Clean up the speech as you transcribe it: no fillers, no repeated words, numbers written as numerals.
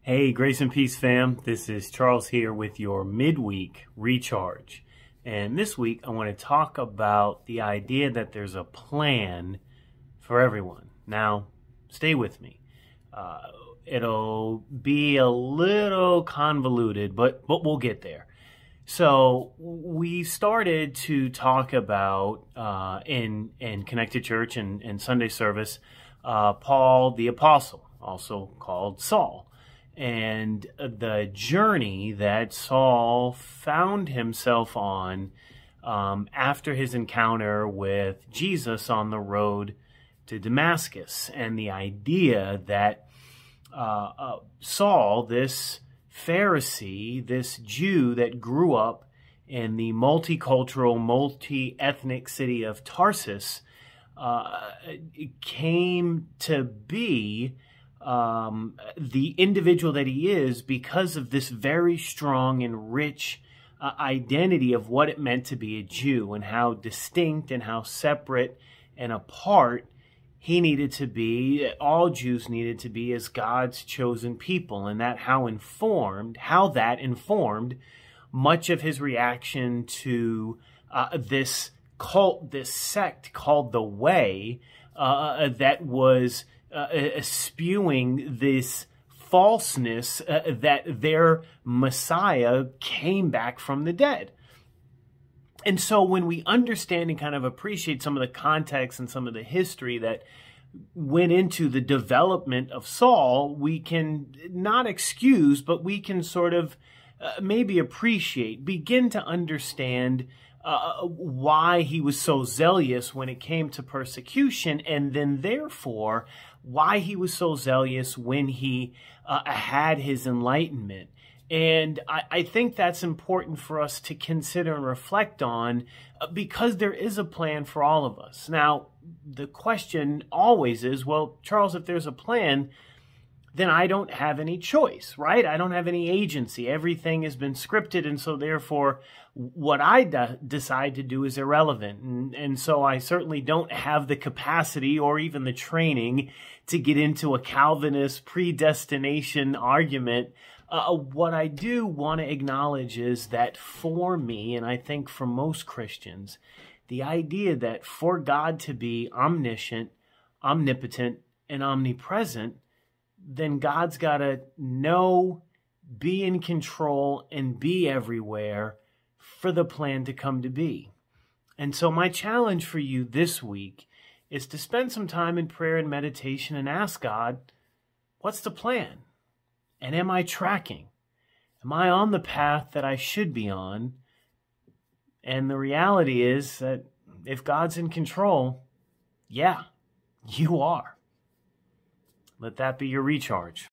Hey, Grace and Peace fam. This is Charles here with your Midweek Recharge. And this week I want to talk about the idea that there's a plan for everyone. Now, stay with me. It'll be a little convoluted, but we'll get there. So we started to talk about in Connected Church and Sunday service, Paul the Apostle, also called Saul, and the journey that Saul found himself on after his encounter with Jesus on the road to Damascus, and the idea that Saul, this Pharisee, this Jew that grew up in the multicultural, multi-ethnic city of Tarsus, came to be the individual that he is because of this very strong and rich identity of what it meant to be a Jew, and how distinct and how separate and apart he needed to be, all Jews needed to be, as God's chosen people, and how that informed much of his reaction to this cult, this sect called the Way, that was spewing this falseness that their Messiah came back from the dead. And so when we understand and kind of appreciate some of the context and some of the history that went into the development of Saul, we can not excuse, but we can sort of maybe appreciate, begin to understand why he was so zealous when it came to persecution, and then therefore why he was so zealous when he had his enlightenment. And I think that's important for us to consider and reflect on, because there is a plan for all of us. Now, the question always is, well, Charles, if there's a plan, then I don't have any choice, right? I don't have any agency. Everything has been scripted, and so therefore what I decide to do is irrelevant. And so I certainly don't have the capacity or even the training to get into a Calvinist predestination argument. What I do want to acknowledge is that for me, and I think for most Christians, the idea that for God to be omniscient, omnipotent, and omnipresent, then God's got to know, be in control, and be everywhere for the plan to come to be. And so my challenge for you this week is to spend some time in prayer and meditation and ask God, what's the plan? And am I tracking? Am I on the path that I should be on? And the reality is that if God's in control, yeah, you are. Let that be your recharge.